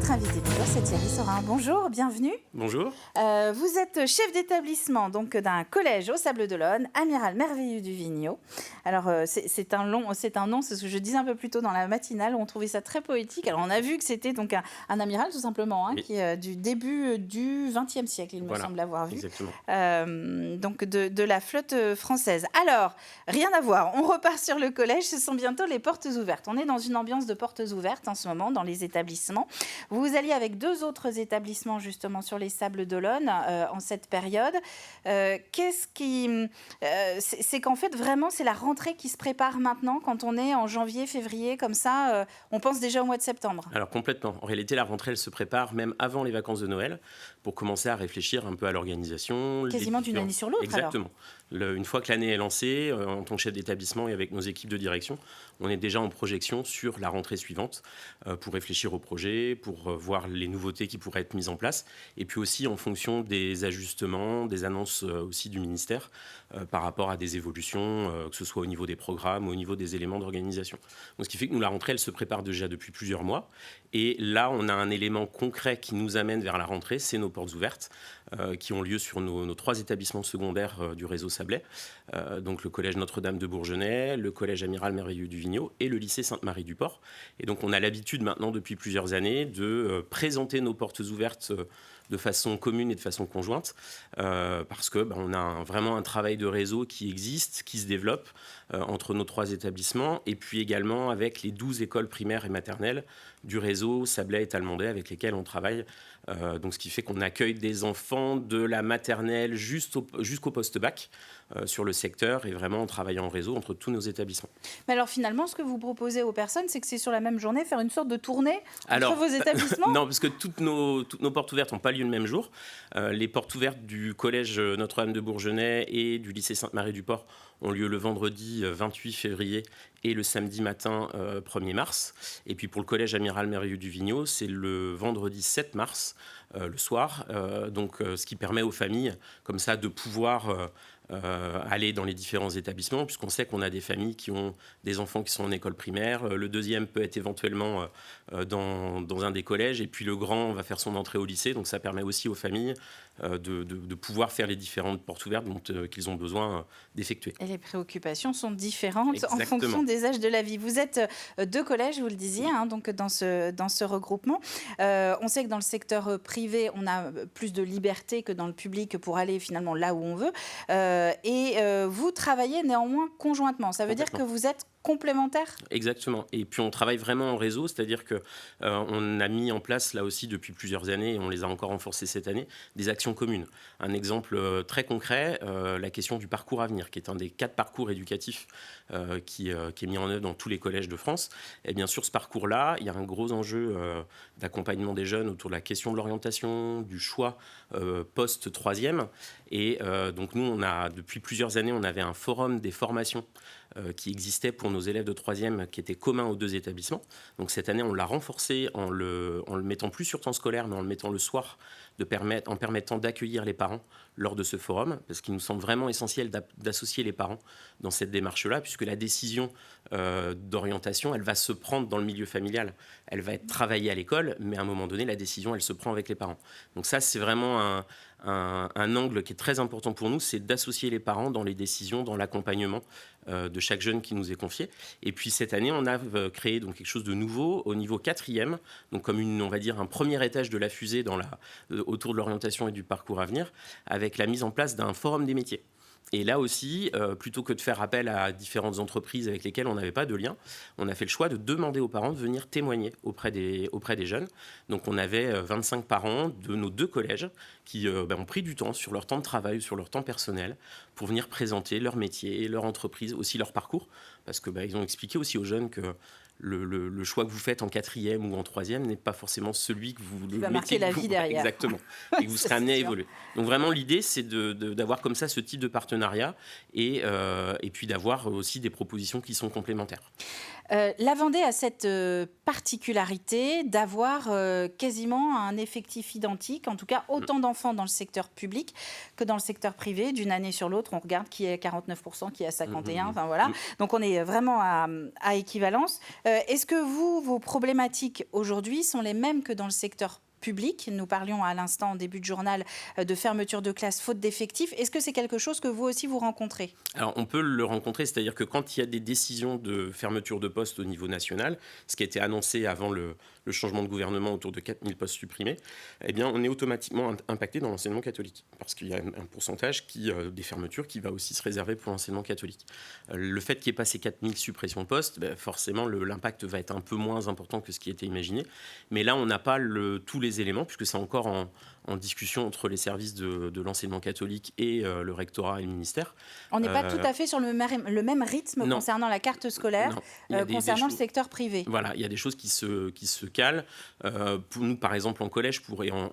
Notre invité du jour, c'est Thierry Sorin. Bonjour, bienvenue. Bonjour. Vous êtes chef d'établissement donc d'un collège au Sables-d'Olonne, Amiral Merveilleux du Vigneaud. Alors c'est un nom, c'est ce que je disais un peu plus tôt dans la matinale, où on trouvait ça très poétique. Alors on a vu que c'était donc un amiral tout simplement, Oui. qui est du début du XXe siècle, il me semble avoir vu. Exactement. Donc de la flotte française. Alors, rien à voir, on repart sur le collège, ce sont bientôt les portes ouvertes. On est dans une ambiance de portes ouvertes en ce moment dans les établissements. Vous alliez avec 2 autres établissements justement sur les Sables-d'Olonne en cette période. C'est qu'en fait vraiment c'est la rentrée qui se prépare maintenant quand on est en janvier, février comme ça, on pense déjà au mois de septembre. Alors complètement. En réalité, la rentrée, elle se prépare même avant les vacances de Noël pour commencer à réfléchir un peu à l'organisation. Quasiment d'une année sur l'autre. Exactement. Une fois que l'année est lancée, en tant que chef d'établissement et avec nos équipes de direction, on est déjà en projection sur la rentrée suivante pour réfléchir au projet, pour voir les nouveautés qui pourraient être mises en place et puis aussi en fonction des ajustements, des annonces aussi du ministère par rapport à des évolutions, que ce soit au niveau des programmes ou au niveau des éléments d'organisation. Donc, ce qui fait que nous, la rentrée, elle se prépare déjà depuis plusieurs mois. Et là, on a un élément concret qui nous amène vers la rentrée, c'est nos portes ouvertes qui ont lieu sur nos 3 établissements secondaires du réseau Sablais. Donc le collège Notre-Dame de Bourgenais, le collège Amiral Merveilleux du Vigneaud et le lycée Sainte-Marie-du-Port. Et donc on a l'habitude maintenant depuis plusieurs années de présenter nos portes ouvertes de façon commune et de façon conjointe, parce que on a vraiment un travail de réseau qui existe, qui se développe entre nos 3 établissements, et puis également avec les 12 écoles primaires et maternelles du réseau Sablais et Talmondais avec lesquelles on travaille. Donc, ce qui fait qu'on accueille des enfants de la maternelle jusqu'au post-bac sur le secteur, et vraiment en travaillant en réseau entre tous nos établissements. Mais alors finalement, ce que vous proposez aux personnes, c'est que c'est sur la même journée, faire une sorte de tournée entre vos établissements. Non, parce que toutes nos portes ouvertes n'ont pas lieu le même jour. Les portes ouvertes du collège Notre-Dame de Bourgenais et du lycée Sainte-Marie-du-Port ont lieu le vendredi 28 février et le samedi matin 1er mars. Et puis pour le collège Amiral Merveilleux du Vigneaud, c'est le vendredi 7 mars, le soir. Ce qui permet aux familles, comme ça, de pouvoir aller dans les différents établissements, puisqu'on sait qu'on a des familles qui ont des enfants qui sont en école primaire. Le deuxième peut être éventuellement dans un des collèges, et puis le grand va faire son entrée au lycée. Donc ça permet aussi aux familles de pouvoir faire les différentes portes ouvertes qu'ils ont besoin d'effectuer. Et les préoccupations sont différentes. Exactement. En fonction des âges de la vie. Vous êtes 2 collèges, vous le disiez, donc dans ce regroupement. On sait que dans le secteur privé, on a plus de liberté que dans le public pour aller finalement là où on veut. Vous travaillez néanmoins conjointement. Ça veut dire que vous êtes complémentaires ? Exactement. Et puis on travaille vraiment en réseau, c'est-à-dire que on a mis en place là aussi depuis plusieurs années, et on les a encore renforcées cette année, des actions communes. Un exemple très concret, la question du parcours Avenir, qui est un des 4 parcours éducatifs qui est mis en œuvre dans tous les collèges de France. Et bien sûr, ce parcours-là, il y a un gros enjeu d'accompagnement des jeunes autour de la question de l'orientation, du choix post-troisième. Et donc nous, depuis plusieurs années, on avait un forum des formations qui existait pour nos élèves de 3e, qui était commun aux 2 établissements. Donc cette année, on l'a renforcé en le mettant plus sur temps scolaire, mais en le mettant le soir, en permettant d'accueillir les parents lors de ce forum, parce qu'il nous semble vraiment essentiel d'associer les parents dans cette démarche-là, puisque la décision d'orientation, elle va se prendre dans le milieu familial. Elle va être travaillée à l'école, mais à un moment donné, la décision, elle se prend avec les parents. Donc ça, c'est vraiment un angle qui est très important pour nous, c'est d'associer les parents dans les décisions, dans l'accompagnement de chaque jeune qui nous est confié. Et puis cette année, on a créé donc quelque chose de nouveau au niveau 4e, donc comme on va dire un premier étage de la fusée autour de l'orientation et du parcours Avenir, avec la mise en place d'un forum des métiers. Et là aussi, plutôt que de faire appel à différentes entreprises avec lesquelles on n'avait pas de lien, on a fait le choix de demander aux parents de venir témoigner auprès des jeunes. Donc on avait 25 parents de nos 2 collèges qui ont pris du temps sur leur temps de travail, sur leur temps personnel, pour venir présenter leur métier, leur entreprise, aussi leur parcours. Parce que ils ont expliqué aussi aux jeunes que le choix que vous faites en 4e ou en 3e n'est pas forcément celui que vous... Qui va marquer la vie derrière. Exactement. Et que vous serez amené à évoluer. Donc vraiment, l'idée, c'est d'avoir comme ça ce type de partenariat et puis d'avoir aussi des propositions qui sont complémentaires. La Vendée a cette particularité d'avoir quasiment un effectif identique, en tout cas autant d'enfants dans le secteur public que dans le secteur privé. D'une année sur l'autre, on regarde qui est à 49%, qui est à 51%, enfin voilà. Donc on est vraiment à équivalence. Est-ce que vos problématiques aujourd'hui sont les mêmes que dans le secteur public? Nous parlions à l'instant, en début de journal, de fermeture de classe faute d'effectifs. Est-ce que c'est quelque chose que vous aussi vous rencontrez? Alors, on peut le rencontrer, c'est-à-dire que quand il y a des décisions de fermeture de postes au niveau national, ce qui a été annoncé avant le changement de gouvernement autour de 4000 postes supprimés, eh bien, on est automatiquement impacté dans l'enseignement catholique, parce qu'il y a un pourcentage des fermetures qui va aussi se réserver pour l'enseignement catholique. Le fait qu'il n'y ait pas ces 4000 suppressions de postes, forcément, l'impact va être un peu moins important que ce qui était imaginé. Mais là, on n'a pas tous les éléments, puisque c'est encore en discussion entre les services de l'enseignement catholique et le rectorat et le ministère. On n'est pas tout à fait sur le même rythme non. concernant la carte scolaire, concernant le secteur privé. Voilà, il y a des choses qui se calent. Pour nous, par exemple, en collège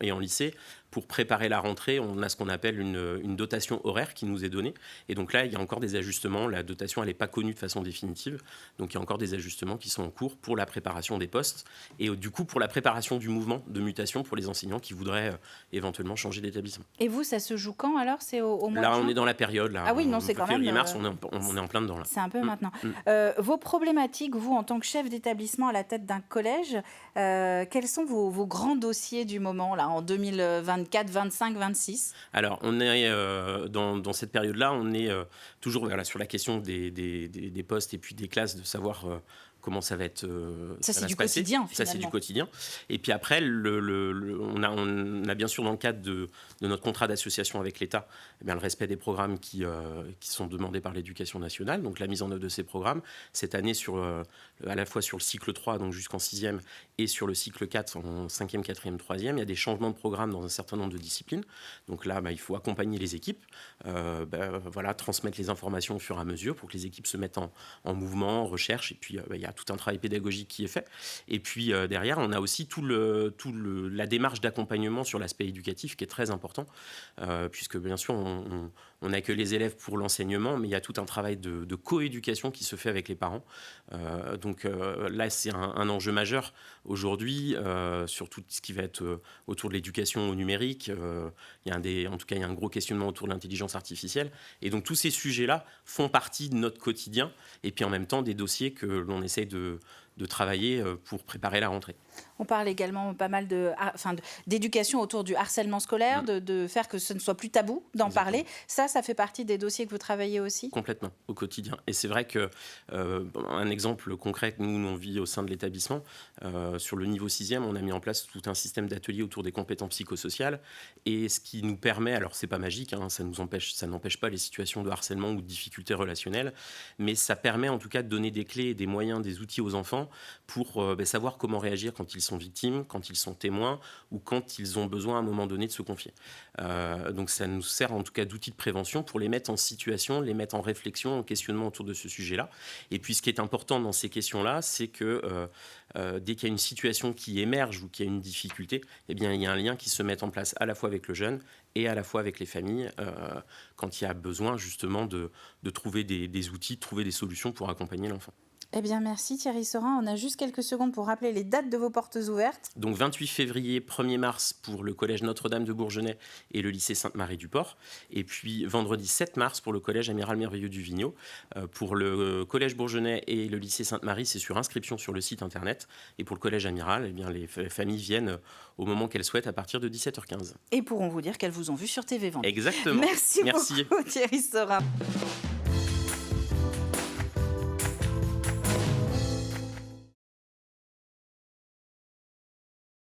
et en lycée, pour préparer la rentrée, on a ce qu'on appelle une dotation horaire qui nous est donnée. Et donc là, il y a encore des ajustements. La dotation, elle n'est pas connue de façon définitive. Donc il y a encore des ajustements qui sont en cours pour la préparation des postes et du coup pour la préparation du mouvement de mutation pour les enseignants qui voudraient éventuellement changer d'établissement. Et vous, ça se joue quand alors? C'est au mois de Là, juin? on est dans la période. Là, ah oui, non, c'est quand même... Février-mars, on est en plein dedans. Là. C'est un peu maintenant. Vos problématiques, vous, en tant que chef d'établissement à la tête d'un collège, quels sont vos grands dossiers du moment, là, en 2024, 25, 26? Alors, on est dans cette période-là, on est toujours sur la question des postes et puis des classes, de savoir comment ça va être. Ça c'est du quotidien, finalement. Ça, c'est du quotidien. Et puis après, on a bien sûr, dans le cadre de notre contrat d'association avec l'État, le respect des programmes qui sont demandés par l'Éducation nationale, donc la mise en œuvre de ces programmes. Cette année, à la fois sur le cycle 3, donc jusqu'en 6e, et sur le cycle 4, en 5e, 4e, 3e, il y a des changements de programme dans un certain nombre de disciplines. Donc là, il faut accompagner les équipes, transmettre les informations au fur et à mesure pour que les équipes se mettent en mouvement, en recherche, et puis il y a tout un travail pédagogique qui est fait. Et puis derrière, on a aussi la démarche d'accompagnement sur l'aspect éducatif qui est très important, puisque bien sûr, on n'a que les élèves pour l'enseignement, mais il y a tout un travail de coéducation qui se fait avec les parents. Donc là, c'est un enjeu majeur aujourd'hui, sur tout ce qui va être autour de l'éducation au numérique. Il y a un gros questionnement autour de l'intelligence artificielle. Et donc tous ces sujets-là font partie de notre quotidien, et puis en même temps des dossiers que l'on essaye de travailler pour préparer la rentrée. On parle également pas mal d'éducation autour du harcèlement scolaire, de faire que ce ne soit plus tabou d'en parler. Ça fait partie des dossiers que vous travaillez aussi? Complètement, au quotidien. Et c'est vrai qu'un exemple concret que nous, on vit au sein de l'établissement, sur le niveau 6e, on a mis en place tout un système d'ateliers autour des compétences psychosociales. Et ce qui nous permet, alors c'est pas magique, ça n'empêche pas les situations de harcèlement ou de difficultés relationnelles, mais ça permet en tout cas de donner des clés, des moyens, des outils aux enfants pour savoir comment réagir quand ils sont victimes, quand ils sont témoins ou quand ils ont besoin à un moment donné de se confier. Donc ça nous sert en tout cas d'outil de prévention pour les mettre en situation, les mettre en réflexion, en questionnement autour de ce sujet-là. Et puis ce qui est important dans ces questions-là, c'est que dès qu'il y a une situation qui émerge ou qu'il y a une difficulté, eh bien, il y a un lien qui se met en place à la fois avec le jeune et à la fois avec les familles, quand il y a besoin justement de trouver des outils, de trouver des solutions pour accompagner l'enfant. Eh bien, merci Thierry Saurin. On a juste quelques secondes pour rappeler les dates de vos portes ouvertes. Donc 28 février, 1er mars pour le collège Notre-Dame de Bourgenais et le lycée Sainte-Marie-du-Port. Et puis vendredi 7 mars pour le collège Amiral Merveilleux du Vigneaud. Pour le collège Bourgenais et le lycée Sainte-Marie, c'est sur inscription sur le site internet. Et pour le collège Amiral, eh bien, les familles viennent au moment qu'elles souhaitent à partir de 17h15. Et pourront vous dire qu'elles vous ont vu sur TV Vendée. Exactement. Merci beaucoup Thierry Saurin.